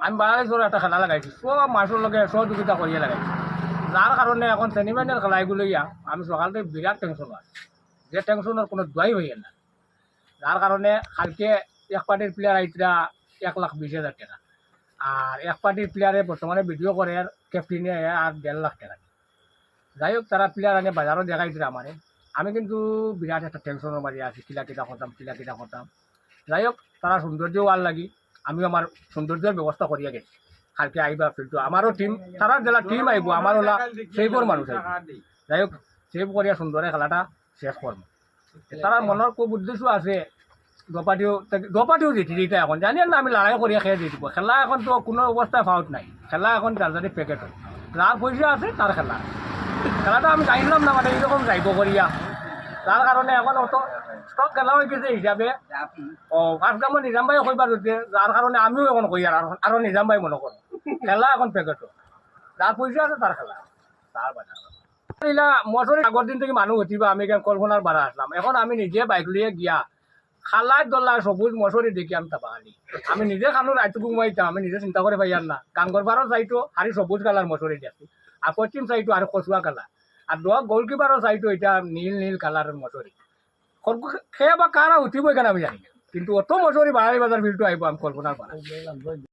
আমি বাংলাদেশের একটা খেলা লাগাইছি, সব মানুষের লগে সহযোগিতা করিয়ে লাগাইছি, যার কারণে এখন সেমিফাইনাল খেলা এগুলো আমি সকাল থেকে বিরাট টেনশন আছে, যে টেনশনের কোনো দোয়াই হইয়ে না। যার কারণে কালকে এক পার্টির প্লেয়ার আইতরা 1,20,000 টাকা, আর এক পার্টির প্লেয়ারে বর্তমানে ভিডিও করে আর ক্যাপ্টেনে আর 1.5 লাখ টাকা। যাই হোক, তারা প্লেয়ার আনে বাজারও দেখাইছিল আমারে, আমি কিন্তু বিরাট একটা টেনশনের মাঝে আছি, কিলা করতাম। যাই হোক, তারা সৌন্দর্য আর লাগি আমিও আমার সৌন্দর্যের ব্যবস্থা করিয়া গেছি। কালকে আইবা ফিল্ডটো আমারও টিম, তারা জেলা টিম আইব, আমার ওলা সেইবর মানুষ আইব। যাই হোক, সেভ করিয়া সুন্দরে খেলাটা শেষ করবো। তারা মনের খুব উদ্দেশ্য আছে, দোপাটিও জিতি দিতে এখন জানি না, আমি লড়াই করিয়া খেয়ে দিয়ে দিব। খেলা এখন তো কোনো অবস্থায় ফাউট নাই, খেলা এখন জালজারি প্যাকেট হয়, যার পয়সা আছে তার খেলাটা আমি জানিলাম না, মানে এইরকম যাইব করিয়া। যার কারণে এখন অত স্টক খেলা হয়ে গেছে হিসাবে ফার্স্ট গেমত নিজাম ভাই কইবার হচ্ছে, যার কারণে আমিও এখন কই আরো নিজাম ভাই মনে করো খেলা এখন প্যাকেট, যার পয়সা আছে তার খেলা, তার বাজার মশারি আগর দিন থেকে মানুষ হতিবা, আমি কল্পনার বাড়া আসলাম, এখন আমি নিজে বাইক লিয়ে গিয়া খালায় দোলা সবুজ মশারি দেখি আমি তাপাখালি, আমি নিজে খানো রাইটুকু ঘুমাইতাম, আমি নিজে চিন্তা করে পাইয়ার না, গান করবারও চাইতো আর সবুজ কালার মশারি দেখি, আর পশ্চিম চাইতো আর কচুয়া কালার, আর গোলকিপারও চাইতো এটা নীল কালারের মশারি। খেয়ে বা কারা উঠিব এখানে আমি জানি না, কিন্তু অত মশারি বাড়ারি বাজার ভিড়টো আইব আমি কল্পনার বাড়া।